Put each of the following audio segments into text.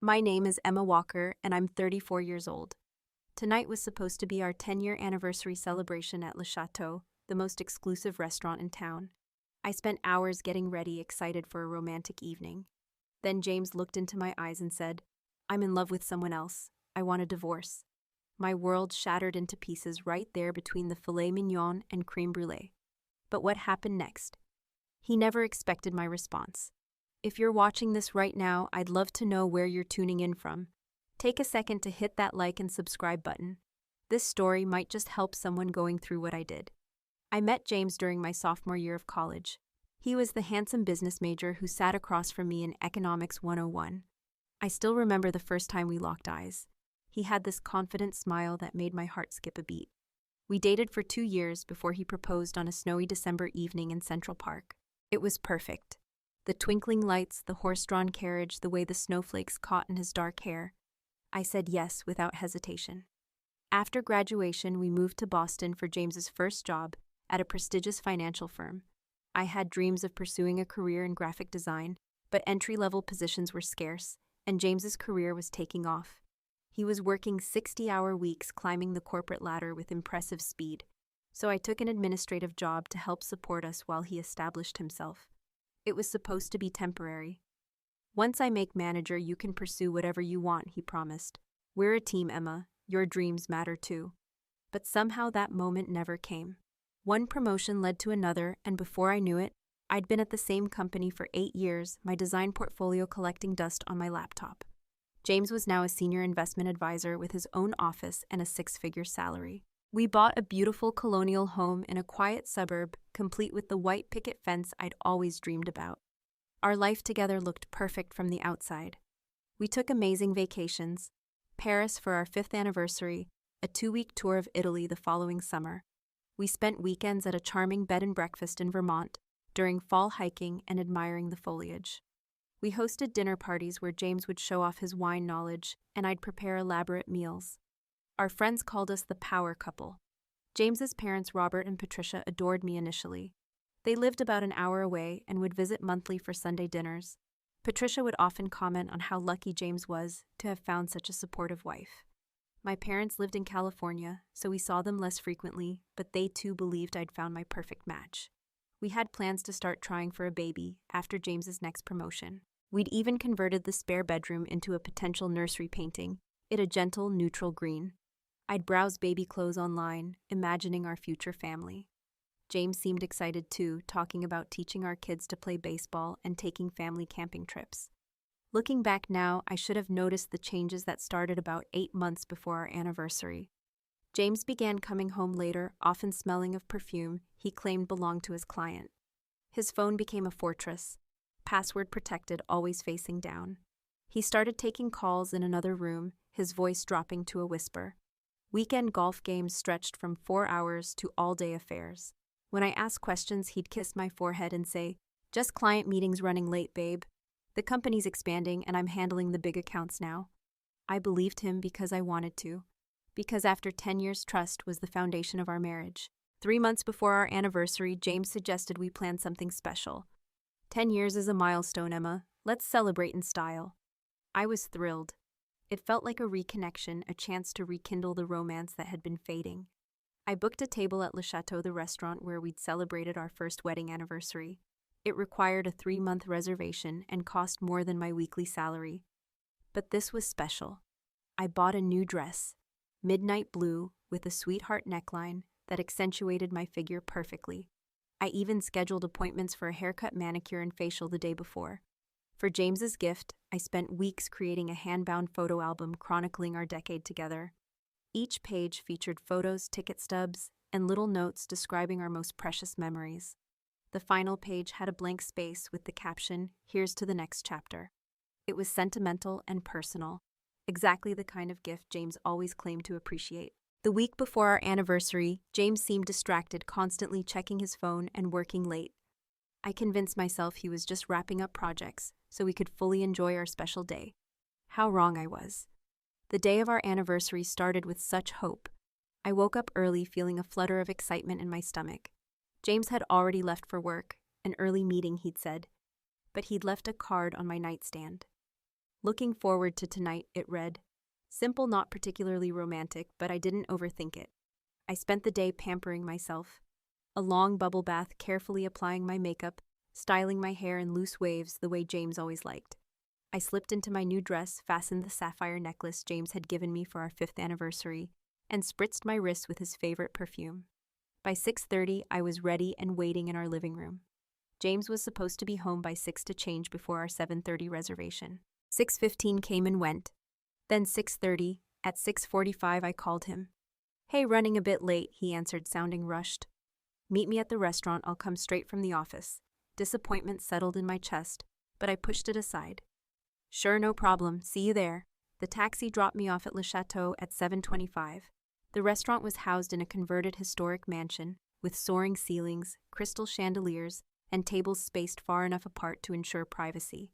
My name is Emma Walker, and I'm 34 years old. Tonight was supposed to be our 10-year anniversary celebration at Le Chateau, the most exclusive restaurant in town. I spent hours getting ready, excited for a romantic evening. Then James looked into my eyes and said, "I'm in love with someone else. I want a divorce." My world shattered into pieces right there between the filet mignon and creme brulee. But what happened next? He never expected my response. If you're watching this right now, I'd love to know where you're tuning in from. Take a second to hit that like and subscribe button. This story might just help someone going through what I did. I met James during my sophomore year of college. He was the handsome business major who sat across from me in Economics 101. I still remember the first time we locked eyes. He had this confident smile that made my heart skip a beat. We dated for 2 years before he proposed on a snowy December evening in Central Park. It was perfect. The twinkling lights, the horse-drawn carriage, the way the snowflakes caught in his dark hair. I said yes without hesitation. After graduation, we moved to Boston for James's first job at a prestigious financial firm. I had dreams of pursuing a career in graphic design, but entry-level positions were scarce, and James's career was taking off. He was working 60-hour weeks, climbing the corporate ladder with impressive speed. So I took an administrative job to help support us while he established himself. It was supposed to be temporary. "Once I make manager, you can pursue whatever you want," he promised. "We're a team, Emma. Your dreams matter too." But somehow that moment never came. One promotion led to another, and before I knew it, I'd been at the same company for 8 years, my design portfolio collecting dust on my laptop. James was now a senior investment advisor with his own office and a 6-figure salary. We bought a beautiful colonial home in a quiet suburb, complete with the white picket fence I'd always dreamed about. Our life together looked perfect from the outside. We took amazing vacations: Paris for our 5th anniversary, a 2-week tour of Italy the following summer. We spent weekends at a charming bed and breakfast in Vermont, during fall hiking and admiring the foliage. We hosted dinner parties where James would show off his wine knowledge, and I'd prepare elaborate meals. Our friends called us the power couple. James's parents, Robert and Patricia, adored me initially. They lived about an hour away and would visit monthly for Sunday dinners. Patricia would often comment on how lucky James was to have found such a supportive wife. My parents lived in California, so we saw them less frequently, but they too believed I'd found my perfect match. We had plans to start trying for a baby after James's next promotion. We'd even converted the spare bedroom into a potential nursery, painting it a gentle, neutral green. I'd browse baby clothes online, imagining our future family. James seemed excited too, talking about teaching our kids to play baseball and taking family camping trips. Looking back now, I should have noticed the changes that started about 8 months before our anniversary. James began coming home later, often smelling of perfume he claimed belonged to his client. His phone became a fortress, password protected, always facing down. He started taking calls in another room, his voice dropping to a whisper. Weekend golf games stretched from 4 hours to all-day affairs. When I asked questions, he'd kiss my forehead and say, "Just client meetings running late, babe. The company's expanding and I'm handling the big accounts now." I believed him because I wanted to. Because after 10 years, trust was the foundation of our marriage. 3 months before our anniversary, James suggested we plan something special. 10 years is a milestone, Emma. Let's celebrate in style. I was thrilled. It felt like a reconnection, a chance to rekindle the romance that had been fading. I booked a table at Le Chateau, the restaurant where we'd celebrated our first wedding anniversary. It required a 3-month reservation and cost more than my weekly salary. But this was special. I bought a new dress, midnight blue with a sweetheart neckline that accentuated my figure perfectly. I even scheduled appointments for a haircut, manicure, and facial the day before. For James's gift, I spent weeks creating a hand-bound photo album chronicling our decade together. Each page featured photos, ticket stubs, and little notes describing our most precious memories. The final page had a blank space with the caption, "Here's to the next chapter." It was sentimental and personal, exactly the kind of gift James always claimed to appreciate. The week before our anniversary, James seemed distracted, constantly checking his phone and working late. I convinced myself he was just wrapping up projects so we could fully enjoy our special day. How wrong I was. The day of our anniversary started with such hope. I woke up early, feeling a flutter of excitement in my stomach. James had already left for work, an early meeting, he'd said, but he'd left a card on my nightstand. Looking forward to tonight, it read. Simple, not particularly romantic, but I didn't overthink it. I spent the day pampering myself. A long bubble bath, carefully applying my makeup, styling my hair in loose waves the way James always liked. I slipped into my new dress, fastened the sapphire necklace James had given me for our 5th anniversary, and spritzed my wrists with his favorite perfume. By 6:30, I was ready and waiting in our living room. James was supposed to be home by 6 to change before our 7:30 reservation. 6:15 came and went. Then 6:30. At 6:45, I called him. "Hey, running a bit late," he answered, sounding rushed. "Meet me at the restaurant. I'll come straight from the office." Disappointment settled in my chest, but I pushed it aside. "Sure, no problem. See you there." The taxi dropped me off at Le Chateau at 7:25. The restaurant was housed in a converted historic mansion with soaring ceilings, crystal chandeliers, and tables spaced far enough apart to ensure privacy.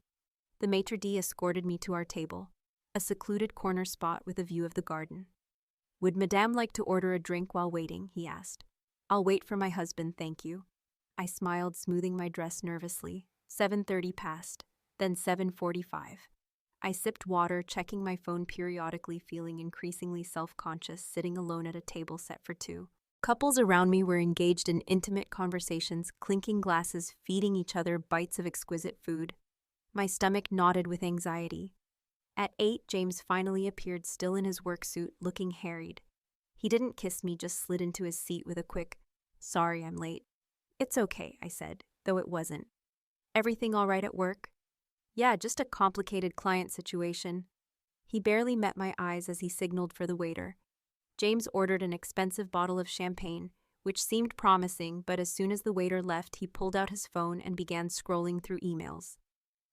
The maitre d' escorted me to our table, a secluded corner spot with a view of the garden. "Would Madame like to order a drink while waiting?" he asked. "I'll wait for my husband, thank you." I smiled, smoothing my dress nervously. 7:30 passed, then 7:45. I sipped water, checking my phone periodically, feeling increasingly self-conscious, sitting alone at a table set for 2. Couples around me were engaged in intimate conversations, clinking glasses, feeding each other bites of exquisite food. My stomach knotted with anxiety. At 8, James finally appeared, still in his work suit, looking harried. He didn't kiss me, just slid into his seat with a quick, "Sorry, I'm late." "It's okay," I said, though it wasn't. "Everything all right at work?" "Yeah, just a complicated client situation." He barely met my eyes as he signaled for the waiter. James ordered an expensive bottle of champagne, which seemed promising, but as soon as the waiter left, he pulled out his phone and began scrolling through emails.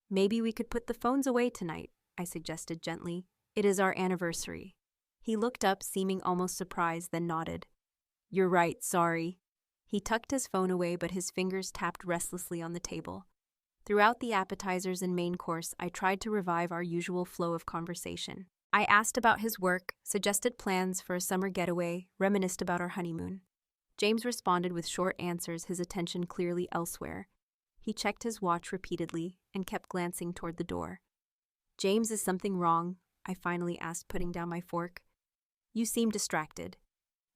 "Maybe we could put the phones away tonight," I suggested gently. "It is our anniversary." He looked up, seeming almost surprised, then nodded. "You're right, sorry." He tucked his phone away, but his fingers tapped restlessly on the table. Throughout the appetizers and main course, I tried to revive our usual flow of conversation. I asked about his work, suggested plans for a summer getaway, reminisced about our honeymoon. James responded with short answers, his attention clearly elsewhere. He checked his watch repeatedly and kept glancing toward the door. "James, is something wrong?" I finally asked, putting down my fork. "You seem distracted."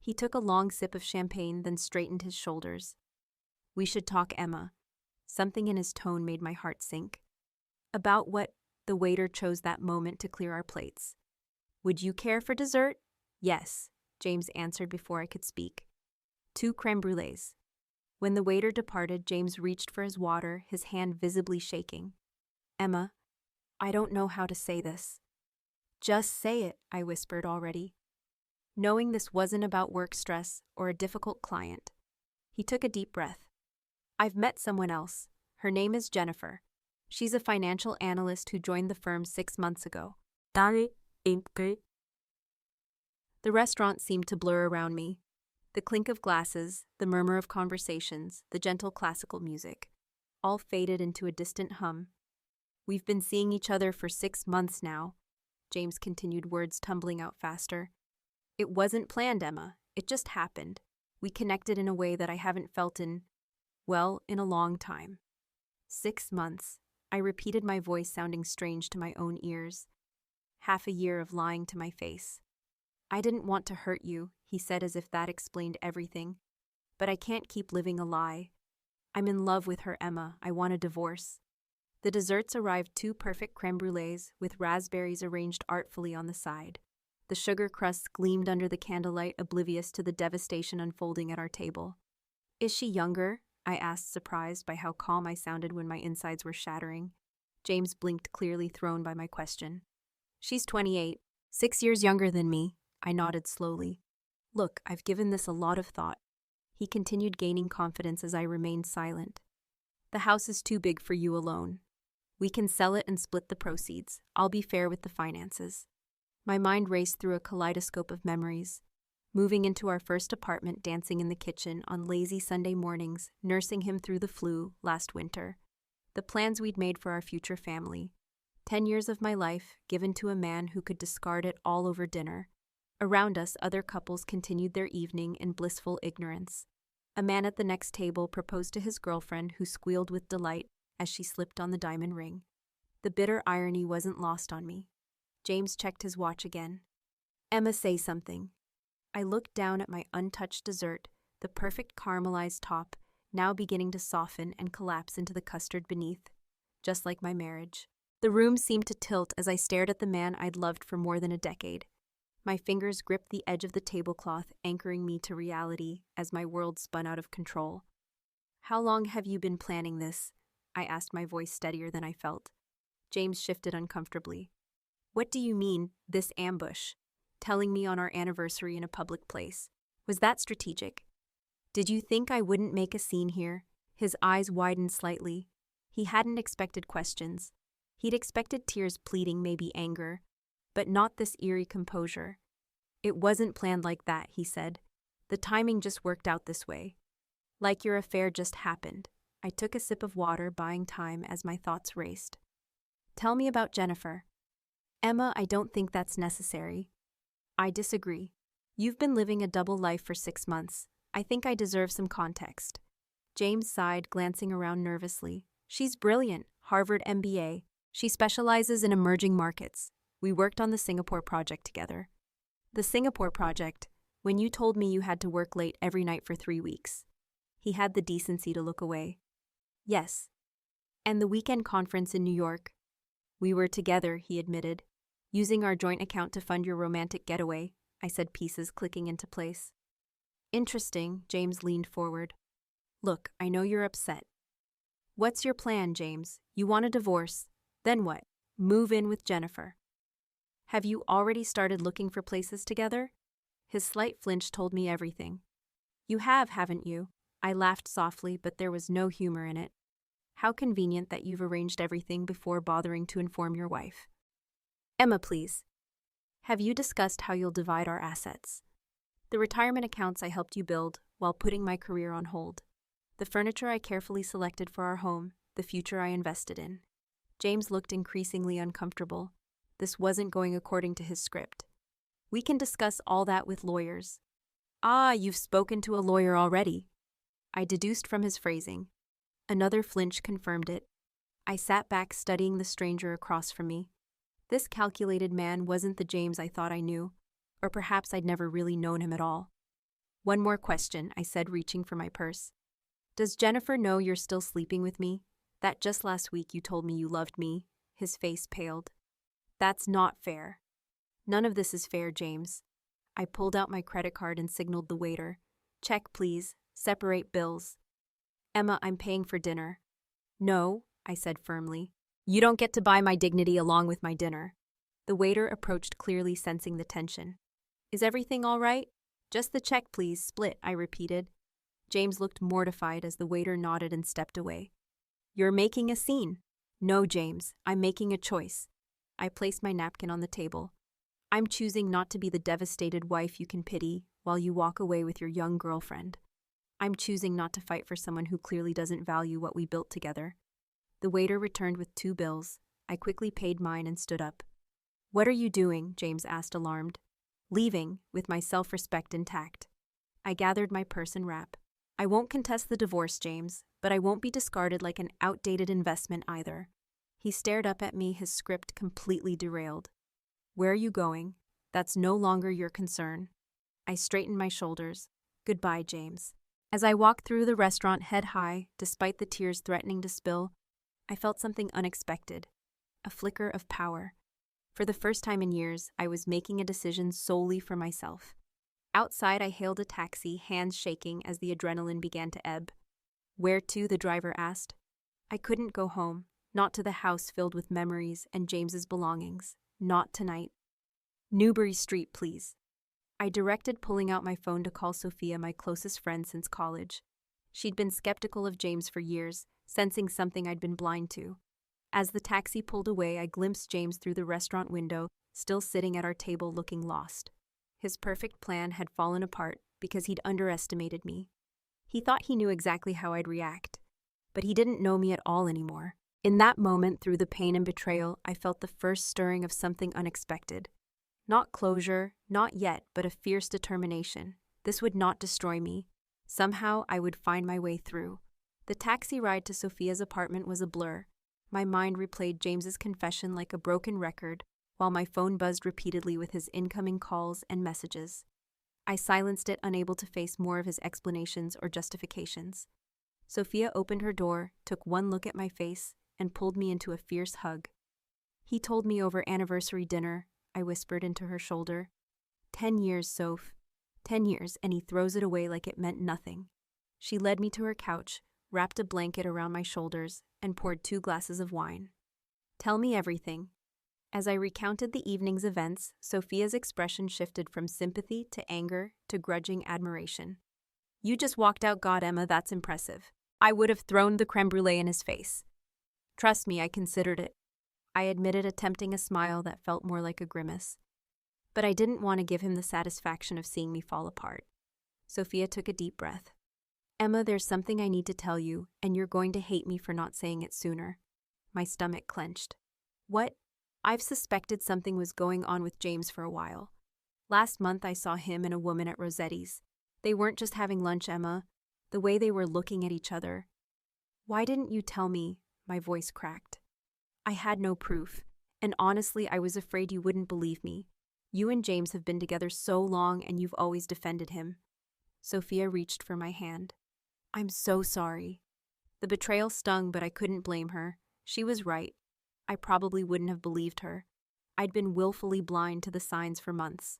He took a long sip of champagne, then straightened his shoulders. "We should talk, Emma." Something in his tone made my heart sink. "About what?" The waiter chose that moment to clear our plates. "Would you care for dessert?" "Yes," James answered before I could speak. 2 crème brûlées. When the waiter departed, James reached for his water, his hand visibly shaking. "Emma, I don't know how to say this." "Just say it," I whispered already, knowing this wasn't about work stress or a difficult client. He took a deep breath. "I've met someone else. Her name is Jennifer. She's a financial analyst who joined the firm 6 months ago." The restaurant seemed to blur around me. The clink of glasses, the murmur of conversations, the gentle classical music, all faded into a distant hum. "We've been seeing each other for 6 months now," James continued, words tumbling out faster. "It wasn't planned, Emma. It just happened. We connected in a way that I haven't felt in a long time." 6 months. I repeated, my voice sounding strange to my own ears. Half a year of lying to my face. "I didn't want to hurt you," he said, as if that explained everything. "But I can't keep living a lie. I'm in love with her, Emma. I want a divorce." The desserts arrived, 2 perfect crème brûlées with raspberries arranged artfully on the side. The sugar crusts gleamed under the candlelight, oblivious to the devastation unfolding at our table. "Is she younger?" I asked, surprised by how calm I sounded when my insides were shattering. James blinked, clearly thrown by my question. "She's 28, 6 years younger than me." I nodded slowly. "Look, I've given this a lot of thought." He continued, gaining confidence as I remained silent. "The house is too big for you alone. We can sell it and split the proceeds. I'll be fair with the finances." My mind raced through a kaleidoscope of memories. Moving into our first apartment, dancing in the kitchen on lazy Sunday mornings, nursing him through the flu last winter. The plans we'd made for our future family. 10 years of my life given to a man who could discard it all over dinner. Around us, other couples continued their evening in blissful ignorance. A man at the next table proposed to his girlfriend, who squealed with delight as she slipped on the diamond ring. The bitter irony wasn't lost on me. James checked his watch again. Emma, say something. I looked down at my untouched dessert, the perfect caramelized top, now beginning to soften and collapse into the custard beneath, just like my marriage. The room seemed to tilt as I stared at the man I'd loved for more than a decade. My fingers gripped the edge of the tablecloth, anchoring me to reality as my world spun out of control. How long have you been planning this? I asked, my voice steadier than I felt. James shifted uncomfortably. What do you mean, this ambush? Telling me on our anniversary in a public place. Was that strategic? Did you think I wouldn't make a scene here? His eyes widened slightly. He hadn't expected questions. He'd expected tears, pleading, maybe anger, but not this eerie composure. It wasn't planned like that, he said. The timing just worked out this way. Like your affair just happened. I took a sip of water, buying time as my thoughts raced. Tell me about Jennifer. Emma, I don't think that's necessary. I disagree. You've been living a double life for 6 months. I think I deserve some context. James sighed, glancing around nervously. She's brilliant, Harvard MBA. She specializes in emerging markets. We worked on the Singapore project together. The Singapore project, when you told me you had to work late every night for 3 weeks. He had the decency to look away. Yes. And the weekend conference in New York. We were together, he admitted. Using our joint account to fund your romantic getaway, I said, pieces clicking into place. Interesting, James leaned forward. Look, I know you're upset. What's your plan, James? You want a divorce. Then what? Move in with Jennifer. Have you already started looking for places together? His slight flinch told me everything. You have, haven't you? I laughed softly, but there was no humor in it. How convenient that you've arranged everything before bothering to inform your wife. Emma, please. Have you discussed how you'll divide our assets? The retirement accounts I helped you build while putting my career on hold. The furniture I carefully selected for our home, the future I invested in. James looked increasingly uncomfortable. This wasn't going according to his script. We can discuss all that with lawyers. Ah, you've spoken to a lawyer already. I deduced from his phrasing. Another flinch confirmed it. I sat back, studying the stranger across from me. This calculated man wasn't the James I thought I knew, or perhaps I'd never really known him at all. One more question, I said, reaching for my purse. Does Jennifer know you're still sleeping with me? That just last week you told me you loved me. His face paled. That's not fair. None of this is fair, James. I pulled out my credit card and signaled the waiter. Check, please. Separate bills. Emma, I'm paying for dinner. No, I said firmly. You don't get to buy my dignity along with my dinner. The waiter approached, clearly sensing the tension. Is everything all right? Just the check, please. Split, I repeated. James looked mortified as the waiter nodded and stepped away. You're making a scene. No, James, I'm making a choice. I placed my napkin on the table. I'm choosing not to be the devastated wife you can pity while you walk away with your young girlfriend. I'm choosing not to fight for someone who clearly doesn't value what we built together. The waiter returned with 2 bills. I quickly paid mine and stood up. What are you doing? James asked, alarmed. Leaving, with my self-respect intact. I gathered my purse and wrap. I won't contest the divorce, James, but I won't be discarded like an outdated investment either. He stared up at me, his script completely derailed. Where are you going? That's no longer your concern. I straightened my shoulders. Goodbye, James. As I walked through the restaurant head high, despite the tears threatening to spill, I felt something unexpected. A flicker of power. For the first time in years, I was making a decision solely for myself. Outside, I hailed a taxi, hands shaking as the adrenaline began to ebb. Where to? The driver asked. I couldn't go home, not to the house filled with memories and James's belongings. Not tonight. Newbury Street, please. I directed, pulling out my phone to call Sophia, my closest friend since college. She'd been skeptical of James for years, sensing something I'd been blind to. As the taxi pulled away, I glimpsed James through the restaurant window, still sitting at our table looking lost. His perfect plan had fallen apart because he'd underestimated me. He thought he knew exactly how I'd react, but he didn't know me at all anymore. In that moment, through the pain and betrayal, I felt the first stirring of something unexpected. Not closure, not yet, but a fierce determination. This would not destroy me. Somehow, I would find my way through. The taxi ride to Sophia's apartment was a blur. My mind replayed James's confession like a broken record, while my phone buzzed repeatedly with his incoming calls and messages. I silenced it, unable to face more of his explanations or justifications. Sophia opened her door, took one look at my face, and pulled me into a fierce hug. "He told me over anniversary dinner," I whispered into her shoulder. 10 years, Soph. 10 years, and he throws it away like it meant nothing. She led me to her couch, wrapped a blanket around my shoulders, and poured 2 glasses of wine. "Tell me everything." As I recounted the evening's events, Sophia's expression shifted from sympathy to anger to grudging admiration. "You just walked out, God, Emma, that's impressive. I would have thrown the creme brulee in his face." "Trust me, I considered it," I admitted, attempting a smile that felt more like a grimace. But I didn't want to give him the satisfaction of seeing me fall apart. Sophia took a deep breath. "Emma, there's something I need to tell you, and you're going to hate me for not saying it sooner." My stomach clenched. "What?" "I've suspected something was going on with James for a while. Last month I saw him and a woman at Rossetti's. They weren't just having lunch, Emma. The way they were looking at each other." "Why didn't you tell me?" My voice cracked. "I had no proof, and honestly I was afraid you wouldn't believe me. You and James have been together so long and you've always defended him." Sophia reached for my hand. "I'm so sorry." The betrayal stung, but I couldn't blame her. She was right. I probably wouldn't have believed her. I'd been willfully blind to the signs for months.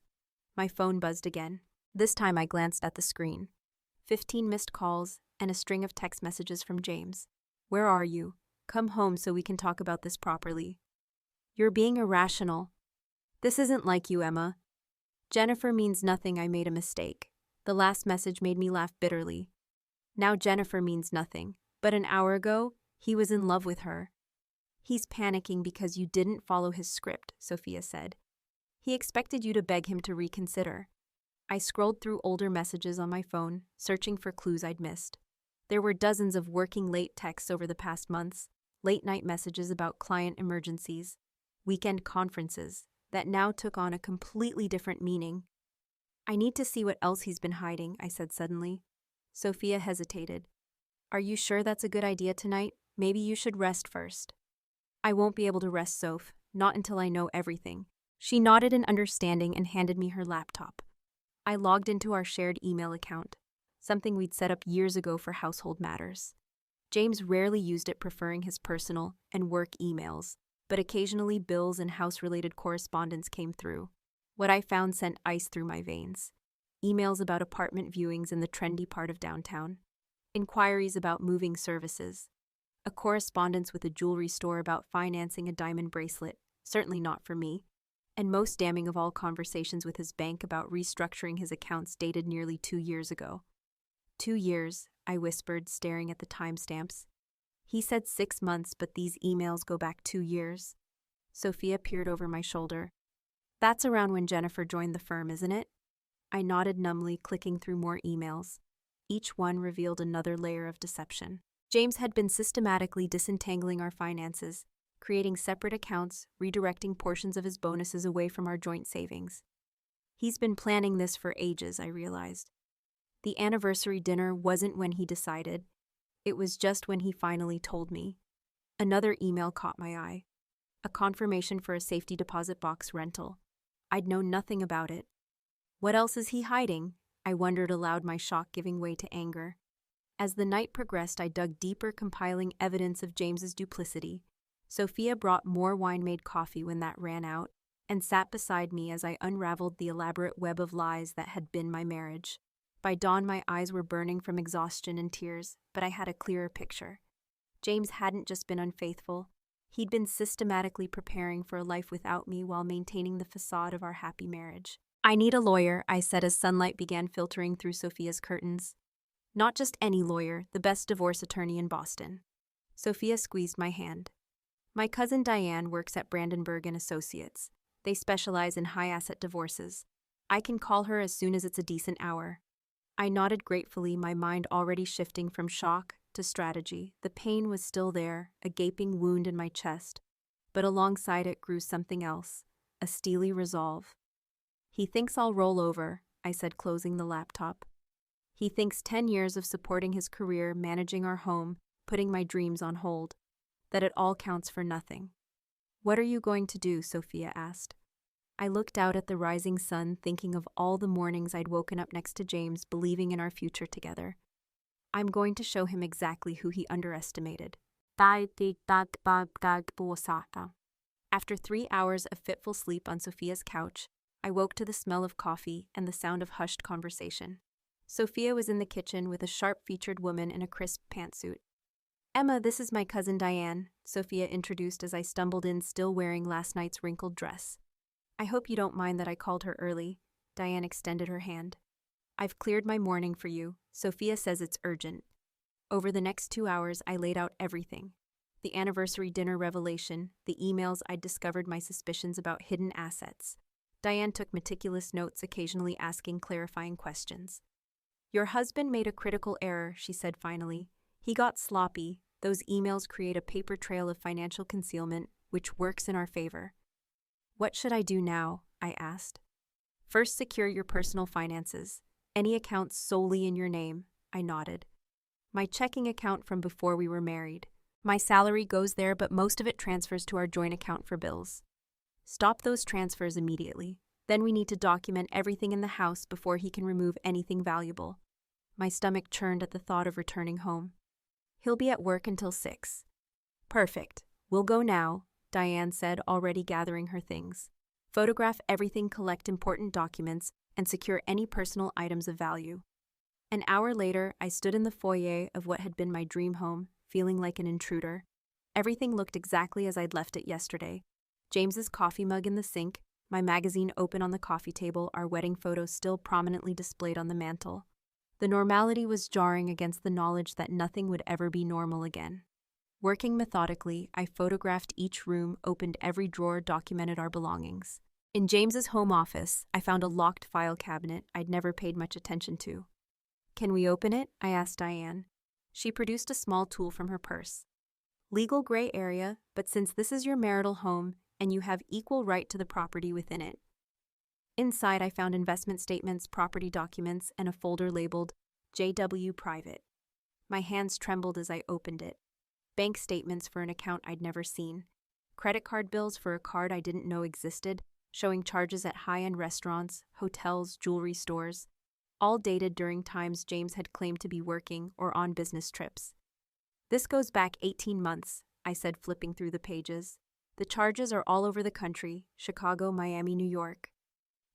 My phone buzzed again. This time I glanced at the screen. 15 missed calls and a string of text messages from James. "Where are you? Come home so we can talk about this properly." "You're being irrational." "This isn't like you, Emma." "Jennifer means nothing, I made a mistake." The last message made me laugh bitterly. Now Jennifer means nothing, but an hour ago, he was in love with her. "He's panicking because you didn't follow his script," Sophia said. "He expected you to beg him to reconsider." I scrolled through older messages on my phone, searching for clues I'd missed. There were dozens of working late texts over the past months, late-night messages about client emergencies, weekend conferences, that now took on a completely different meaning. "I need to see what else he's been hiding," I said suddenly. Sophia hesitated. "Are you sure that's a good idea tonight? Maybe you should rest first." "I won't be able to rest, Soph, not until I know everything." She nodded in understanding and handed me her laptop. I logged into our shared email account, something we'd set up years ago for household matters. James rarely used it, preferring his personal and work emails, but occasionally bills and house-related correspondence came through. What I found sent ice through my veins. Emails about apartment viewings in the trendy part of downtown. Inquiries about moving services. A correspondence with a jewelry store about financing a diamond bracelet, certainly not for me. And most damning of all, conversations with his bank about restructuring his accounts dated nearly 2 years ago. 2 years, I whispered, staring at the timestamps. He said 6 months, but these emails go back 2 years. Sophia peered over my shoulder. "That's around when Jennifer joined the firm, isn't it?" I nodded numbly, clicking through more emails. Each one revealed another layer of deception. James had been systematically disentangling our finances, creating separate accounts, redirecting portions of his bonuses away from our joint savings. He's been planning this for ages, I realized. The anniversary dinner wasn't when he decided. It was just when he finally told me. Another email caught my eye. A confirmation for a safety deposit box rental. I'd known nothing about it. What else is he hiding? I wondered aloud, my shock giving way to anger. As the night progressed, I dug deeper, compiling evidence of James's duplicity. Sophia brought more wine-made coffee when that ran out, and sat beside me as I unraveled the elaborate web of lies that had been my marriage. By dawn, my eyes were burning from exhaustion and tears, but I had a clearer picture. James hadn't just been unfaithful. He'd been systematically preparing for a life without me while maintaining the facade of our happy marriage. "I need a lawyer," I said as sunlight began filtering through Sophia's curtains. "Not just any lawyer, the best divorce attorney in Boston." Sophia squeezed my hand. "My cousin Diane works at Brandenburg and Associates. They specialize in high-asset divorces. I can call her as soon as it's a decent hour." I nodded gratefully, my mind already shifting from shock to strategy. The pain was still there, a gaping wound in my chest, but alongside it grew something else, a steely resolve. "He thinks I'll roll over," I said, closing the laptop. "He thinks 10 years of supporting his career, managing our home, putting my dreams on hold. that it all counts for nothing. What are you going to do? Sophia asked. I looked out at the rising sun, thinking of all the mornings I'd woken up next to James, believing in our future together. I'm going to show him exactly who he underestimated. After 3 hours of fitful sleep on Sophia's couch, I woke to the smell of coffee and the sound of hushed conversation. Sophia was in the kitchen with a sharp-featured woman in a crisp pantsuit. Emma, this is my cousin Diane, Sophia introduced as I stumbled in, still wearing last night's wrinkled dress. I hope you don't mind that I called her early. Diane extended her hand. I've cleared my morning for you. Sophia says it's urgent. Over the next 2 hours, I laid out everything. The anniversary dinner revelation, the emails I'd discovered, my suspicions about hidden assets. Diane took meticulous notes, occasionally asking clarifying questions. Your husband made a critical error, she said finally. He got sloppy. Those emails create a paper trail of financial concealment, which works in our favor. What should I do now? I asked. First, secure your personal finances. Any accounts solely in your name, I nodded. My checking account from before we were married. My salary goes there, but most of it transfers to our joint account for bills. Stop those transfers immediately. Then we need to document everything in the house before he can remove anything valuable. My stomach churned at the thought of returning home. He'll be at work until 6. Perfect. We'll go now, Diane said, already gathering her things. Photograph everything, collect important documents, and secure any personal items of value. An hour later, I stood in the foyer of what had been my dream home, feeling like an intruder. Everything looked exactly as I'd left it yesterday. James's coffee mug in the sink, my magazine open on the coffee table, our wedding photos still prominently displayed on the mantel. The normality was jarring against the knowledge that nothing would ever be normal again. Working methodically, I photographed each room, opened every drawer, documented our belongings. In James's home office, I found a locked file cabinet I'd never paid much attention to. Can we open it? I asked Diane. She produced a small tool from her purse. Legal gray area, but since this is your marital home and you have equal right to the property within it. Inside, I found investment statements, property documents, and a folder labeled JW Private. My hands trembled as I opened it. Bank statements for an account I'd never seen. Credit card bills for a card I didn't know existed, showing charges at high-end restaurants, hotels, jewelry stores, all dated during times James had claimed to be working or on business trips. This goes back 18 months, I said, flipping through the pages. The charges are all over the country: Chicago, Miami, New York.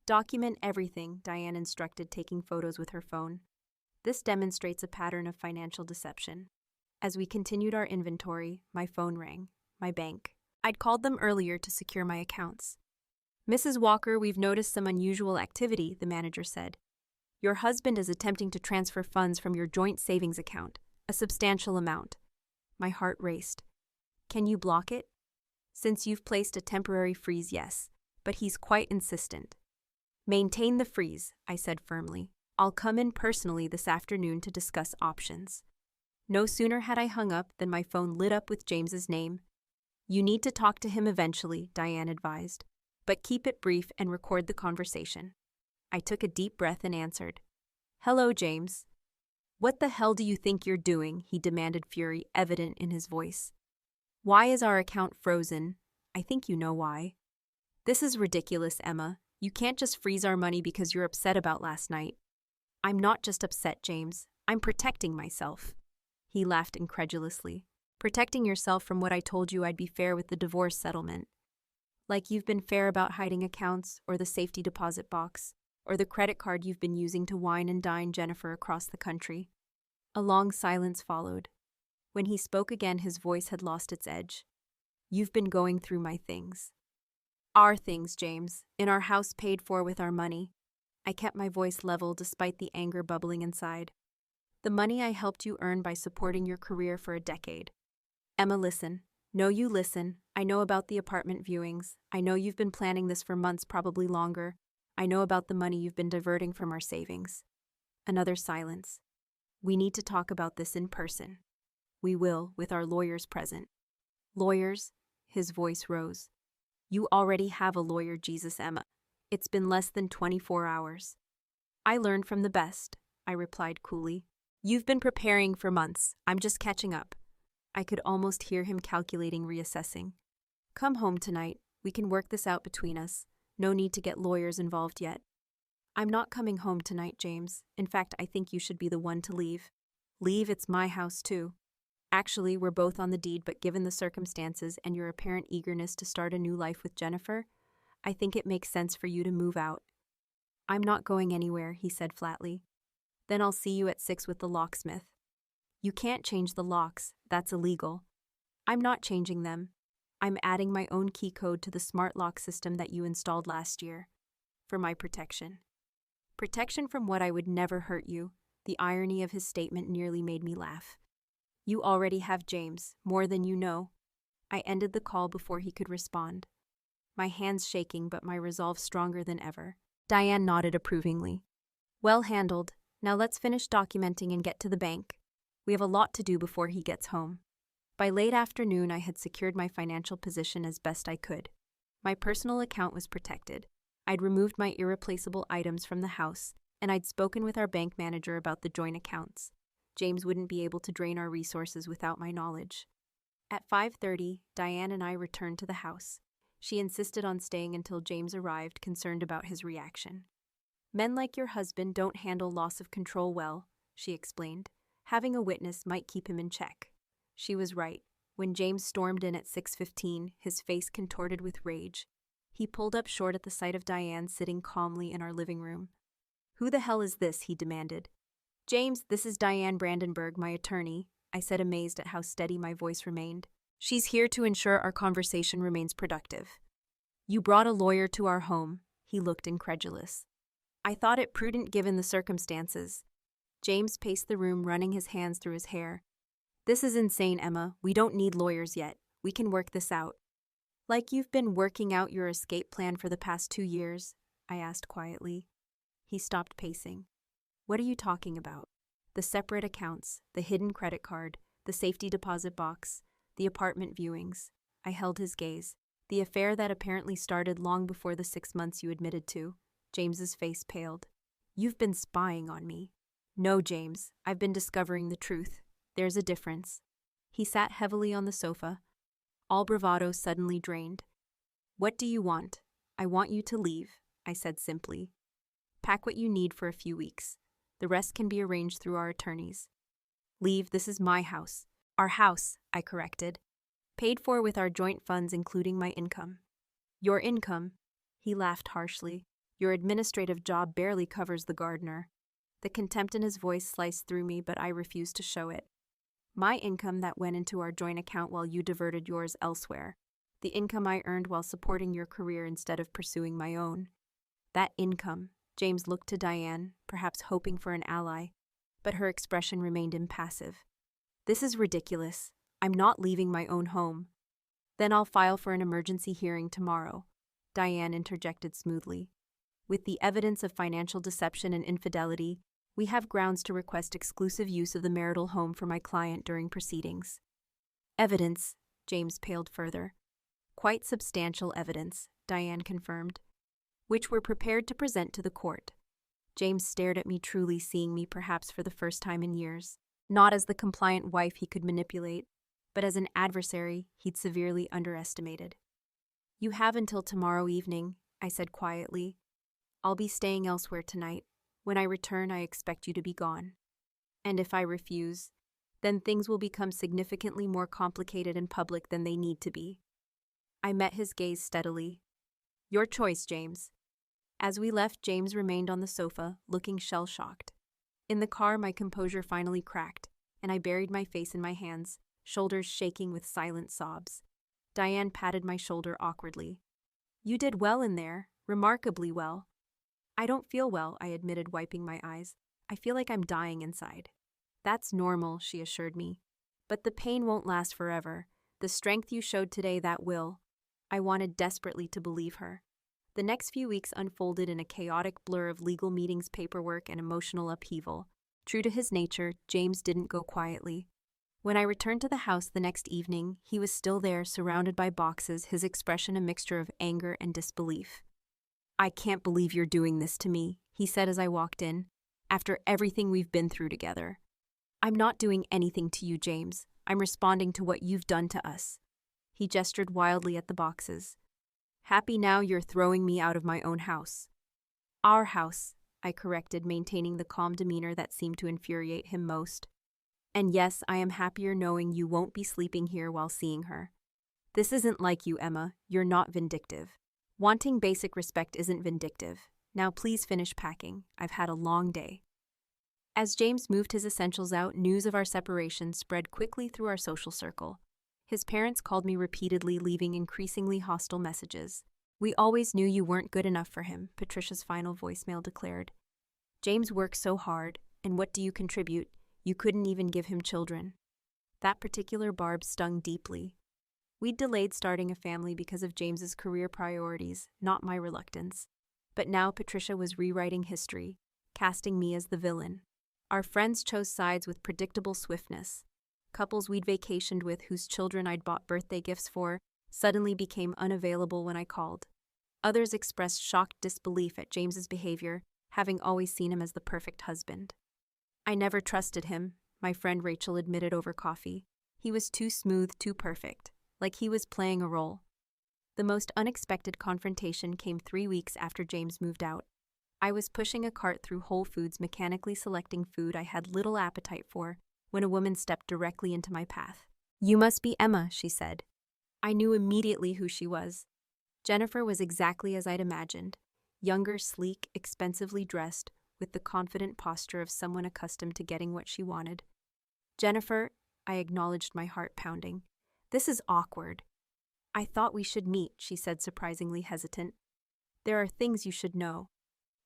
Document everything, Diane instructed, taking photos with her phone. This demonstrates a pattern of financial deception. As we continued our inventory, my phone rang. My bank. I'd called them earlier to secure my accounts. Mrs. Walker, we've noticed some unusual activity, the manager said. Your husband is attempting to transfer funds from your joint savings account, a substantial amount. My heart raced. Can you block it? Since you've placed a temporary freeze, yes, but he's quite insistent. Maintain the freeze, I said firmly. I'll come in personally this afternoon to discuss options. No sooner had I hung up than my phone lit up with James's name. You need to talk to him eventually, Diane advised, but keep it brief and record the conversation. I took a deep breath and answered. Hello, James. What the hell do you think you're doing? He demanded, fury evident in his voice. Why is our account frozen? I think you know why. This is ridiculous, Emma. You can't just freeze our money because you're upset about last night. I'm not just upset, James. I'm protecting myself. He laughed incredulously. Protecting yourself from what I told you I'd be fair with the divorce settlement. Like you've been fair about hiding accounts, or the safety deposit box, or the credit card you've been using to wine and dine Jennifer across the country. A long silence followed. When he spoke again, his voice had lost its edge. You've been going through my things. Our things, James, in our house paid for with our money. I kept my voice level despite the anger bubbling inside. The money I helped you earn by supporting your career for a decade. Emma, listen. No, you listen. I know about the apartment viewings. I know you've been planning this for months, probably longer. I know about the money you've been diverting from our savings. Another silence. We need to talk about this in person. We will, with our lawyers present. Lawyers? His voice rose. You already have a lawyer, Jesus, Emma. It's been less than 24 hours. I learned from the best, I replied coolly. You've been preparing for months. I'm just catching up. I could almost hear him calculating, reassessing. Come home tonight. We can work this out between us. No need to get lawyers involved yet. I'm not coming home tonight, James. In fact, I think you should be the one to leave. Leave? It's my house, too. Actually, we're both on the deed, but given the circumstances and your apparent eagerness to start a new life with Jennifer, I think it makes sense for you to move out. I'm not going anywhere, he said flatly. Then I'll see you at 6 with the locksmith. You can't change the locks. That's illegal. I'm not changing them. I'm adding my own key code to the smart lock system that you installed last year. For my protection. Protection from what? I would never hurt you. The irony of his statement nearly made me laugh. You already have, James, more than you know. I ended the call before he could respond. My hands shaking, but my resolve stronger than ever. Diane nodded approvingly. Well handled. Now let's finish documenting and get to the bank. We have a lot to do before he gets home. By late afternoon, I had secured my financial position as best I could. My personal account was protected. I'd removed my irreplaceable items from the house, and I'd spoken with our bank manager about the joint accounts. James wouldn't be able to drain our resources without my knowledge. At 5:30, Diane and I returned to the house. She insisted on staying until James arrived, concerned about his reaction. Men like your husband don't handle loss of control well, she explained. Having a witness might keep him in check. She was right. When James stormed in at 6:15, his face contorted with rage. He pulled up short at the sight of Diane sitting calmly in our living room. Who the hell is this? He demanded. James, this is Diane Brandenburg, my attorney, I said, amazed at how steady my voice remained. She's here to ensure our conversation remains productive. You brought a lawyer to our home. He looked incredulous. I thought it prudent given the circumstances. James paced the room, running his hands through his hair. This is insane, Emma. We don't need lawyers yet. We can work this out. Like you've been working out your escape plan for the past 2 years? I asked quietly. He stopped pacing. What are you talking about? The separate accounts, the hidden credit card, the safety deposit box, the apartment viewings. I held his gaze. The affair that apparently started long before the 6 months you admitted to. James's face paled. You've been spying on me. No, James. I've been discovering the truth. There's a difference. He sat heavily on the sofa, all bravado suddenly drained. What do you want? I want you to leave, I said simply. Pack what you need for a few weeks. The rest can be arranged through our attorneys. Leave, this is my house. Our house, I corrected. Paid for with our joint funds, including my income. Your income? He laughed harshly. Your administrative job barely covers the gardener. The contempt in his voice sliced through me, but I refused to show it. My income that went into our joint account while you diverted yours elsewhere. The income I earned while supporting your career instead of pursuing my own. That income. James looked to Diane, perhaps hoping for an ally, but her expression remained impassive. This is ridiculous. I'm not leaving my own home. Then I'll file for an emergency hearing tomorrow, Diane interjected smoothly. With the evidence of financial deception and infidelity, we have grounds to request exclusive use of the marital home for my client during proceedings. Evidence, James paled further. Quite substantial evidence, Diane confirmed, which we're prepared to present to the court. James stared at me, truly seeing me perhaps for the first time in years, not as the compliant wife he could manipulate, but as an adversary he'd severely underestimated. You have until tomorrow evening, I said quietly. I'll be staying elsewhere tonight. When I return, I expect you to be gone. And if I refuse, then things will become significantly more complicated in public than they need to be. I met his gaze steadily. Your choice, James. As we left, James remained on the sofa, looking shell-shocked. In the car, my composure finally cracked, and I buried my face in my hands, shoulders shaking with silent sobs. Diane patted my shoulder awkwardly. You did well in there, remarkably well. I don't feel well, I admitted, wiping my eyes. I feel like I'm dying inside. That's normal, she assured me. But the pain won't last forever. The strength you showed today, that will. I wanted desperately to believe her. The next few weeks unfolded in a chaotic blur of legal meetings, paperwork, and emotional upheaval. True to his nature, James didn't go quietly. When I returned to the house the next evening, he was still there, surrounded by boxes, his expression a mixture of anger and disbelief. I can't believe you're doing this to me, he said as I walked in, after everything we've been through together. I'm not doing anything to you, James. I'm responding to what you've done to us." He gestured wildly at the boxes. "Happy now you're throwing me out of my own house." "Our house," I corrected, maintaining the calm demeanor that seemed to infuriate him most. "And yes, I am happier knowing you won't be sleeping here while seeing her." "This isn't like you, Emma. You're not vindictive. Wanting basic respect isn't vindictive. Now please finish packing. I've had a long day." As James moved his essentials out, news of our separation spread quickly through our social circle. His parents called me repeatedly, leaving increasingly hostile messages. "We always knew you weren't good enough for him," Patricia's final voicemail declared. "James works so hard, and what do you contribute? You couldn't even give him children." That particular barb stung deeply. We'd delayed starting a family because of James's career priorities, not my reluctance. But now Patricia was rewriting history, casting me as the villain. Our friends chose sides with predictable swiftness. Couples we'd vacationed with, whose children I'd bought birthday gifts for, suddenly became unavailable when I called. Others expressed shocked disbelief at James's behavior, having always seen him as the perfect husband. "I never trusted him," my friend Rachel admitted over coffee. "He was too smooth, too perfect, like he was playing a role." The most unexpected confrontation came 3 weeks after James moved out. I was pushing a cart through Whole Foods, mechanically selecting food I had little appetite for, when a woman stepped directly into my path. "You must be Emma," she said. I knew immediately who she was. Jennifer was exactly as I'd imagined. Younger, sleek, expensively dressed, with the confident posture of someone accustomed to getting what she wanted. "Jennifer," I acknowledged, my heart pounding. "This is awkward." "I thought we should meet," she said, surprisingly hesitant. "There are things you should know."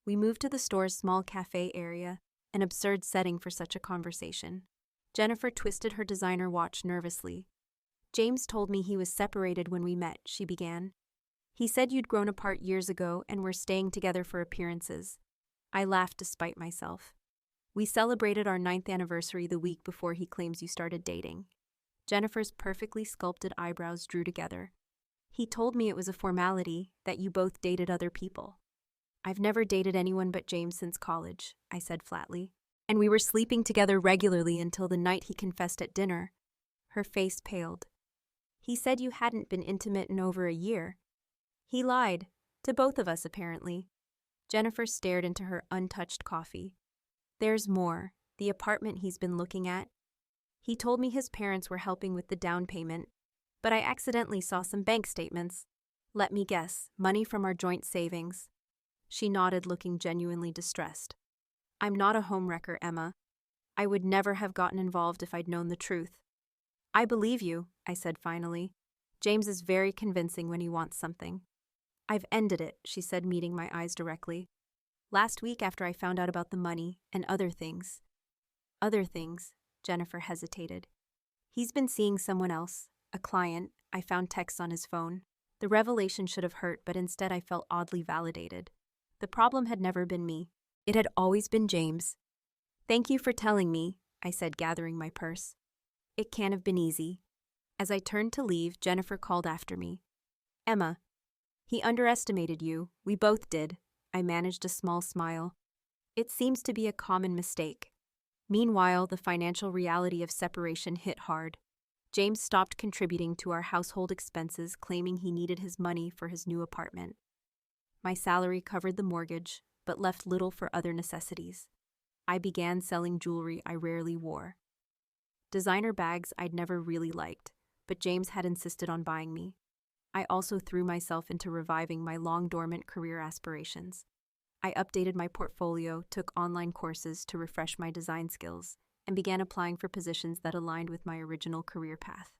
We moved to the store's small cafe area, an absurd setting for such a conversation. Jennifer twisted her designer watch nervously. "James told me he was separated when we met," she began. "He said you'd grown apart years ago and were staying together for appearances." I laughed despite myself. "We celebrated our 9th anniversary the week before he claims you started dating." Jennifer's perfectly sculpted eyebrows drew together. "He told me it was a formality, that you both dated other people." "I've never dated anyone but James since college," I said flatly. "And we were sleeping together regularly until the night he confessed at dinner." Her face paled. "He said you hadn't been intimate in over a year." "He lied. To both of us, apparently." Jennifer stared into her untouched coffee. "There's more. The apartment he's been looking at. He told me his parents were helping with the down payment, but I accidentally saw some bank statements. Let me guess, money from our joint savings." She nodded, looking genuinely distressed. "I'm not a homewrecker, Emma. I would never have gotten involved if I'd known the truth." "I believe you," I said finally. "James is very convincing when he wants something." "I've ended it," she said, meeting my eyes directly. "Last week after I found out about the money and other things." "Other things?" Jennifer hesitated. "He's been seeing someone else, a client." I found texts on his phone. The revelation should have hurt, but instead I felt oddly validated. The problem had never been me. It had always been James. "Thank you for telling me," I said, gathering my purse. "It can't have been easy." As I turned to leave, Jennifer called after me. "Emma, he underestimated you. We both did." I managed a small smile. "It seems to be a common mistake." Meanwhile, the financial reality of separation hit hard. James stopped contributing to our household expenses, claiming he needed his money for his new apartment. My salary covered the mortgage, but left little for other necessities. I began selling jewelry I rarely wore. Designer bags I'd never really liked, but James had insisted on buying me. I also threw myself into reviving my long-dormant career aspirations. I updated my portfolio, took online courses to refresh my design skills, and began applying for positions that aligned with my original career path.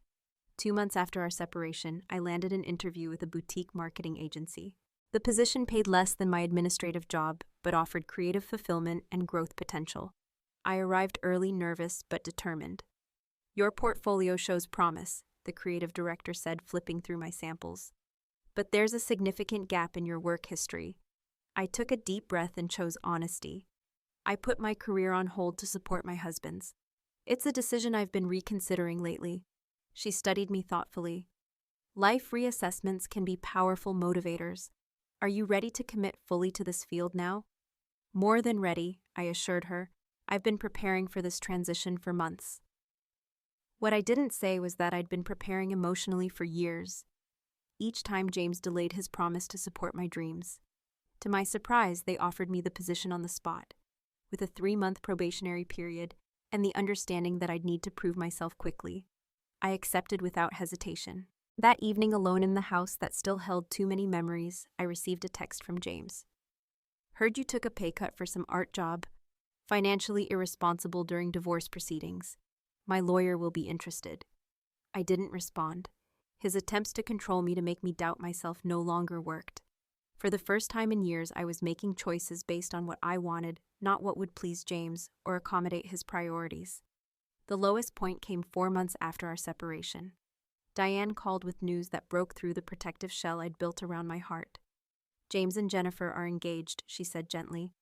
2 months after our separation, I landed an interview with a boutique marketing agency. The position paid less than my administrative job, but offered creative fulfillment and growth potential. I arrived early, nervous, but determined. "Your portfolio shows promise," the creative director said, flipping through my samples. "But there's a significant gap in your work history." I took a deep breath and chose honesty. "I put my career on hold to support my husband's. It's a decision I've been reconsidering lately." She studied me thoughtfully. "Life reassessments can be powerful motivators. Are you ready to commit fully to this field now?" "More than ready," I assured her. "I've been preparing for this transition for months." What I didn't say was that I'd been preparing emotionally for years, each time James delayed his promise to support my dreams. To my surprise, they offered me the position on the spot, with a 3-month probationary period and the understanding that I'd need to prove myself quickly. I accepted without hesitation. That evening, alone in the house that still held too many memories, I received a text from James. Heard you took a pay cut for some art job. Financially irresponsible during divorce proceedings. My lawyer will be interested. I didn't respond. His attempts to control me to make me doubt myself no longer worked. For the first time in years, I was making choices based on what I wanted, not what would please James or accommodate his priorities. The lowest point came 4 months after our separation. Diane called with news that broke through the protective shell I'd built around my heart. James and Jennifer are engaged, she said gently.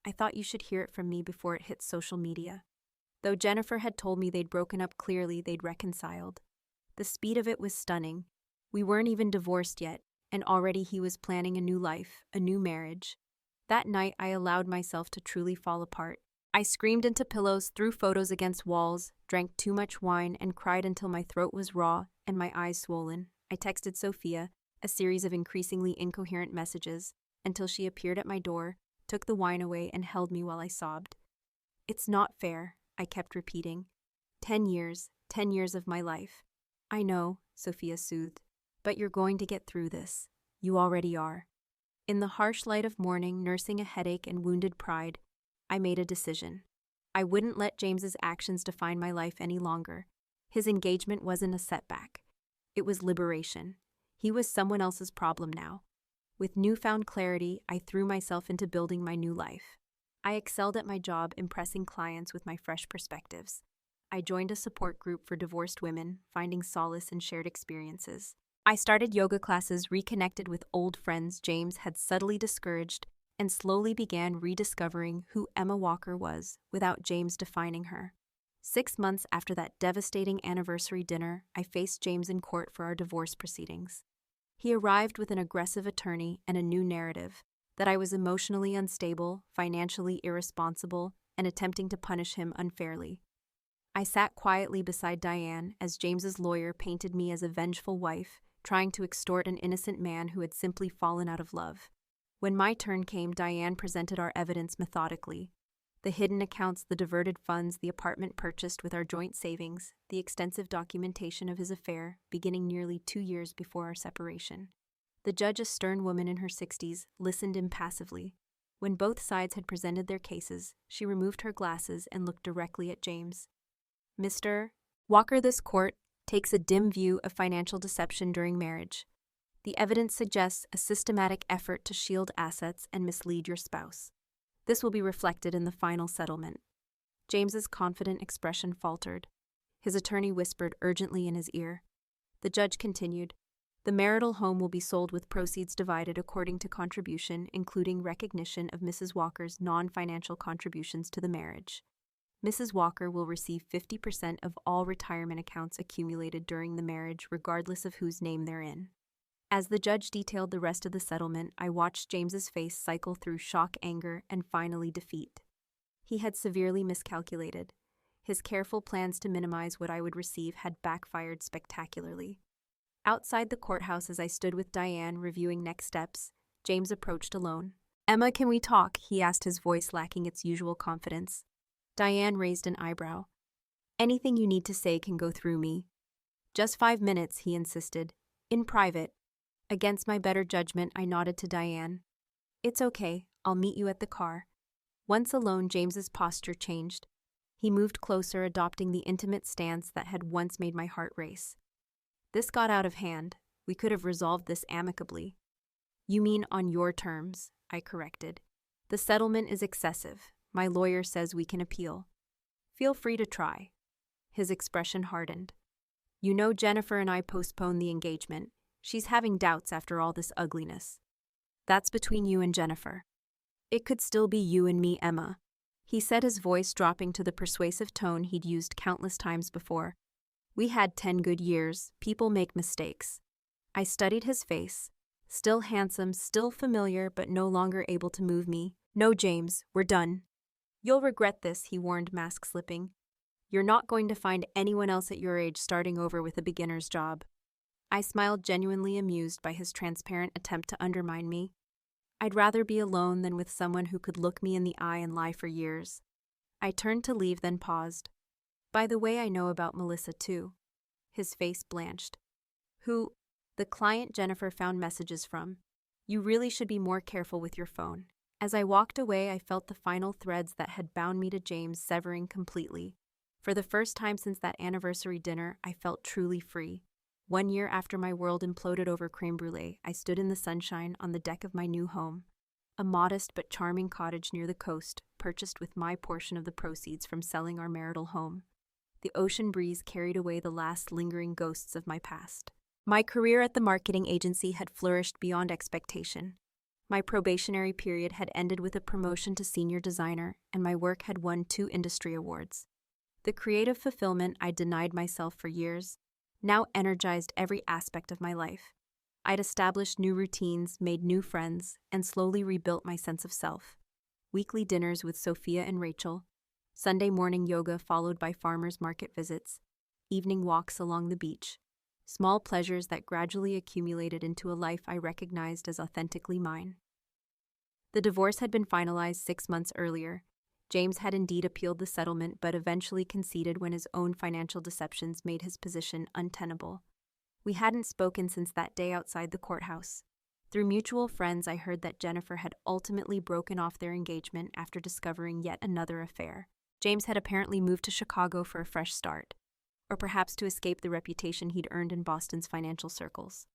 I thought you should hear it from me before it hit social media. Though Jennifer had told me they'd broken up, clearly they'd reconciled. The speed of it was stunning. We weren't even divorced yet, and already he was planning a new life, a new marriage. That night, I allowed myself to truly fall apart. I screamed into pillows, threw photos against walls, drank too much wine, and cried until my throat was raw and my eyes swollen. I texted Sophia, a series of increasingly incoherent messages, until she appeared at my door, took the wine away, and held me while I sobbed. It's not fair, I kept repeating. 10 years of my life. I know, Sophia soothed, but you're going to get through this. You already are. In the harsh light of morning, nursing a headache and wounded pride, I made a decision. I wouldn't let James's actions define my life any longer. His engagement wasn't a setback. It was liberation. He was someone else's problem now. With newfound clarity, I threw myself into building my new life. I excelled at my job, impressing clients with my fresh perspectives. I joined a support group for divorced women, finding solace in shared experiences. I started yoga classes, reconnected with old friends James had subtly discouraged, and slowly began rediscovering who Emma Walker was without James defining her. 6 months after that devastating anniversary dinner, I faced James in court for our divorce proceedings. He arrived with an aggressive attorney and a new narrative, that I was emotionally unstable, financially irresponsible, and attempting to punish him unfairly. I sat quietly beside Diane as James's lawyer painted me as a vengeful wife, trying to extort an innocent man who had simply fallen out of love. When my turn came, Diane presented our evidence methodically. The hidden accounts, the diverted funds, the apartment purchased with our joint savings, the extensive documentation of his affair, beginning nearly 2 years before our separation. The judge, a stern woman in her 60s, listened impassively. When both sides had presented their cases, she removed her glasses and looked directly at James. Mr. Walker, this court takes a dim view of financial deception during marriage. The evidence suggests a systematic effort to shield assets and mislead your spouse. This will be reflected in the final settlement. James's confident expression faltered. His attorney whispered urgently in his ear. The judge continued, the marital home will be sold with proceeds divided according to contribution, including recognition of Mrs. Walker's non-financial contributions to the marriage. Mrs. Walker will receive 50% of all retirement accounts accumulated during the marriage, regardless of whose name they're in. As the judge detailed the rest of the settlement, I watched James's face cycle through shock, anger, and finally defeat. He had severely miscalculated. His careful plans to minimize what I would receive had backfired spectacularly. Outside the courthouse, as I stood with Diane reviewing next steps, James approached alone. Emma, can we talk? He asked, his voice lacking its usual confidence. Diane raised an eyebrow. Anything you need to say can go through me. Just 5 minutes, he insisted. In private. Against my better judgment, I nodded to Diane. It's okay, I'll meet you at the car. Once alone, James's posture changed. He moved closer, adopting the intimate stance that had once made my heart race. This got out of hand. We could have resolved this amicably. You mean on your terms, I corrected. The settlement is excessive. My lawyer says we can appeal. Feel free to try. His expression hardened. You know, Jennifer and I postponed the engagement. She's having doubts after all this ugliness. That's between you and Jennifer. It could still be you and me, Emma. He said, his voice dropping to the persuasive tone he'd used countless times before. We had 10 good years. People make mistakes. I studied his face. Still handsome, still familiar, but no longer able to move me. No, James, we're done. You'll regret this, he warned, mask slipping. You're not going to find anyone else at your age starting over with a beginner's job. I smiled, genuinely amused by his transparent attempt to undermine me. I'd rather be alone than with someone who could look me in the eye and lie for years. I turned to leave, then paused. By the way, I know about Melissa too. His face blanched. Who? The client Jennifer found messages from. You really should be more careful with your phone. As I walked away, I felt the final threads that had bound me to James severing completely. For the first time since that anniversary dinner, I felt truly free. 1 year after my world imploded over creme brulee, I stood in the sunshine on the deck of my new home, a modest but charming cottage near the coast, purchased with my portion of the proceeds from selling our marital home. The ocean breeze carried away the last lingering ghosts of my past. My career at the marketing agency had flourished beyond expectation. My probationary period had ended with a promotion to senior designer, and my work had won 2 industry awards. The creative fulfillment I denied myself for years now energized every aspect of my life. I'd established new routines, made new friends, and slowly rebuilt my sense of self. Weekly dinners with Sophia and Rachel, Sunday morning yoga followed by farmers market visits, evening walks along the beach, small pleasures that gradually accumulated into a life I recognized as authentically mine. The divorce had been finalized 6 months earlier. James had indeed appealed the settlement, but eventually conceded when his own financial deceptions made his position untenable. We hadn't spoken since that day outside the courthouse. Through mutual friends, I heard that Jennifer had ultimately broken off their engagement after discovering yet another affair. James had apparently moved to Chicago for a fresh start, or perhaps to escape the reputation he'd earned in Boston's financial circles.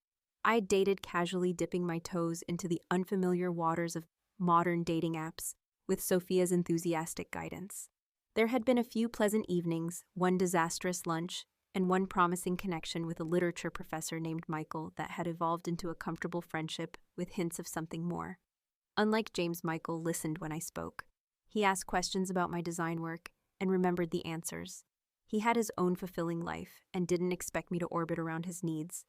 I dated casually, dipping my toes into the unfamiliar waters of modern dating apps, with Sophia's enthusiastic guidance. There had been a few pleasant evenings, one disastrous lunch, and one promising connection with a literature professor named Michael that had evolved into a comfortable friendship with hints of something more. Unlike James, Michael listened when I spoke. He asked questions about my design work and remembered the answers. He had his own fulfilling life and didn't expect me to orbit around his needs.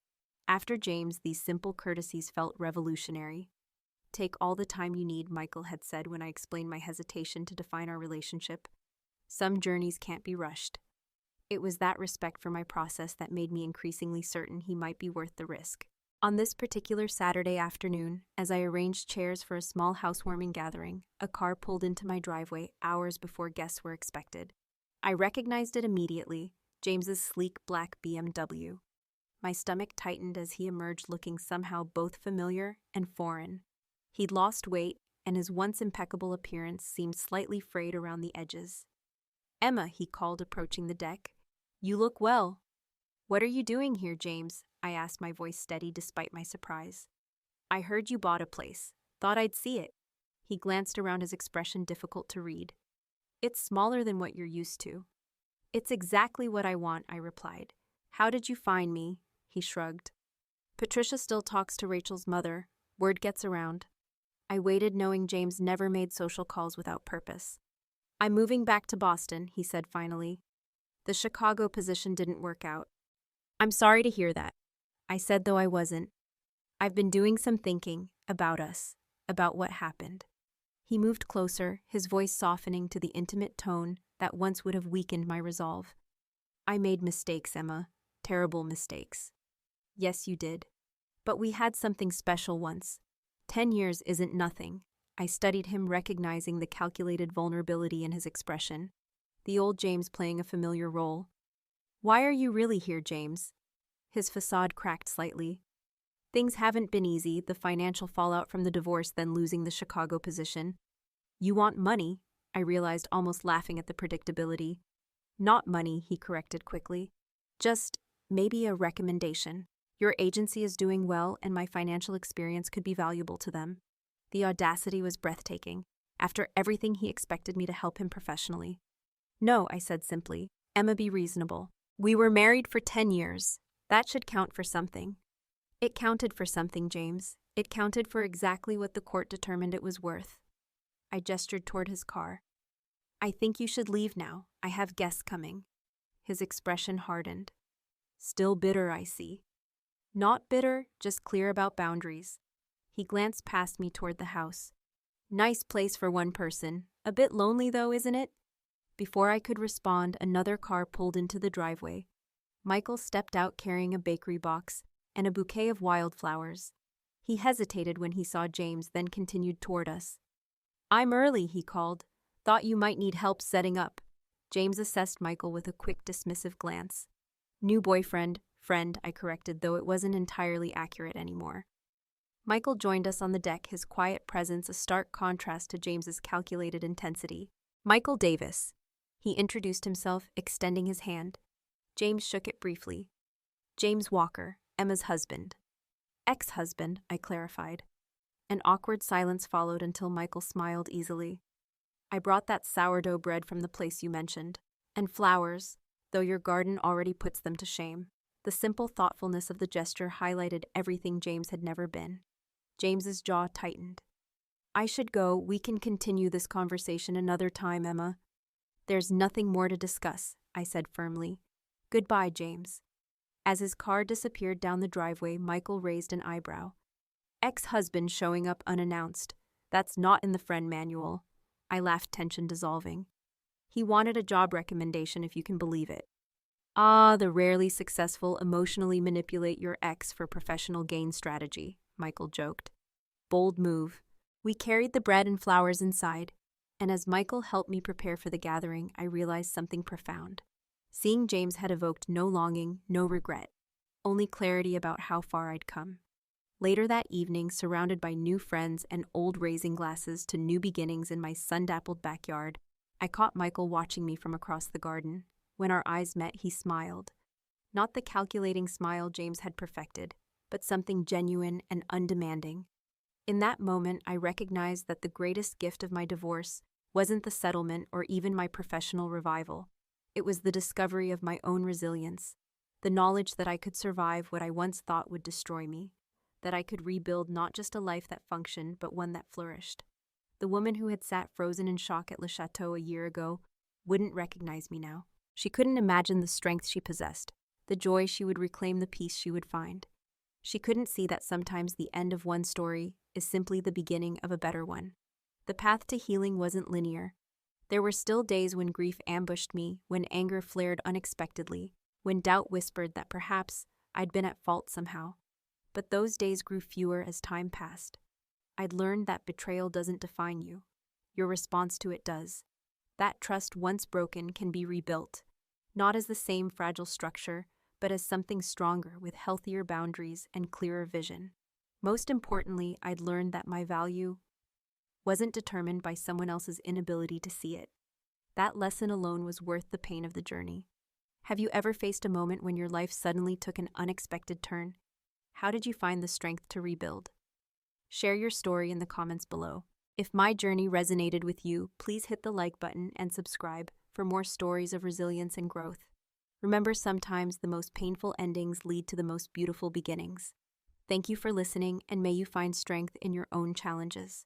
After James, these simple courtesies felt revolutionary. Take all the time you need, Michael had said when I explained my hesitation to define our relationship. Some journeys can't be rushed. It was that respect for my process that made me increasingly certain he might be worth the risk. On this particular Saturday afternoon, as I arranged chairs for a small housewarming gathering, a car pulled into my driveway hours before guests were expected. I recognized it immediately, James's sleek black BMW. My stomach tightened as he emerged, looking somehow both familiar and foreign. He'd lost weight, and his once impeccable appearance seemed slightly frayed around the edges. "Emma," he called, approaching the deck. "You look well." "What are you doing here, James?" I asked, my voice steady despite my surprise. "I heard you bought a place. Thought I'd see it." He glanced around, his expression difficult to read. "It's smaller than what you're used to." "It's exactly what I want," I replied. "How did you find me?" He shrugged. "Patricia still talks to Rachel's mother. Word gets around." I waited, knowing James never made social calls without purpose. "I'm moving back to Boston," he said finally. "The Chicago position didn't work out." "I'm sorry to hear that," I said, though I wasn't. "I've been doing some thinking about us, about what happened." He moved closer, his voice softening to the intimate tone that once would have weakened my resolve. "I made mistakes, Emma. Terrible mistakes." "Yes, you did. But we had something special once. 10 years isn't nothing." I studied him, recognizing the calculated vulnerability in his expression. The old James playing a familiar role. "Why are you really here, James?" His facade cracked slightly. "Things haven't been easy, the financial fallout from the divorce, then losing the Chicago position." "You want money," I realized, almost laughing at the predictability. "Not money," he corrected quickly. "Just maybe a recommendation. Your agency is doing well, and my financial experience could be valuable to them." The audacity was breathtaking. After everything, he expected me to help him professionally. "No," I said simply. "Emma, be reasonable. We were married for 10 years. That should count for something." "It counted for something, James. It counted for exactly what the court determined it was worth." I gestured toward his car. "I think you should leave now. I have guests coming." His expression hardened. "Still bitter, I see." "Not bitter, just clear about boundaries." He glanced past me toward the house. "Nice place for one person. A bit lonely, though, isn't it?" Before I could respond, another car pulled into the driveway. Michael stepped out carrying a bakery box and a bouquet of wildflowers. He hesitated when he saw James, then continued toward us. "I'm early," he called. "Thought you might need help setting up." James assessed Michael with a quick, dismissive glance. "New boyfriend, friend," I corrected, though it wasn't entirely accurate anymore. Michael joined us on the deck, his quiet presence a stark contrast to James's calculated intensity. "Michael Davis." He introduced himself, extending his hand. James shook it briefly. "James Walker, Emma's husband." "Ex-husband," I clarified. An awkward silence followed until Michael smiled easily. "I brought that sourdough bread from the place you mentioned. And flowers, though your garden already puts them to shame." The simple thoughtfulness of the gesture highlighted everything James had never been. James's jaw tightened. "I should go. We can continue this conversation another time, Emma." "There's nothing more to discuss," I said firmly. "Goodbye, James." As his car disappeared down the driveway, Michael raised an eyebrow. "Ex-husband showing up unannounced. That's not in the friend manual." I laughed, tension dissolving. "He wanted a job recommendation, if you can believe it." "Ah, the rarely successful emotionally manipulate your ex for professional gain strategy," Michael joked. Bold move. We carried the bread and flowers inside, and as Michael helped me prepare for the gathering, I realized something profound. Seeing James had evoked no longing, no regret, only clarity about how far I'd come. Later that evening, surrounded by new friends and old raising glasses to new beginnings in my sun-dappled backyard, I caught Michael watching me from across the garden. When our eyes met, he smiled. Not the calculating smile James had perfected, but something genuine and undemanding. In that moment, I recognized that the greatest gift of my divorce wasn't the settlement or even my professional revival. It was the discovery of my own resilience, the knowledge that I could survive what I once thought would destroy me, that I could rebuild not just a life that functioned, but one that flourished. The woman who had sat frozen in shock at Le Chateau a year ago wouldn't recognize me now. She couldn't imagine the strength she possessed, the joy she would reclaim, the peace she would find. She couldn't see that sometimes the end of one story is simply the beginning of a better one. The path to healing wasn't linear. There were still days when grief ambushed me, when anger flared unexpectedly, when doubt whispered that perhaps I'd been at fault somehow. But those days grew fewer as time passed. I'd learned that betrayal doesn't define you. Your response to it does. That trust once broken can be rebuilt, not as the same fragile structure, but as something stronger with healthier boundaries and clearer vision. Most importantly, I'd learned that my value wasn't determined by someone else's inability to see it. That lesson alone was worth the pain of the journey. Have you ever faced a moment when your life suddenly took an unexpected turn? How did you find the strength to rebuild? Share your story in the comments below. If my journey resonated with you, please hit the like button and subscribe for more stories of resilience and growth. Remember, sometimes the most painful endings lead to the most beautiful beginnings. Thank you for listening, and may you find strength in your own challenges.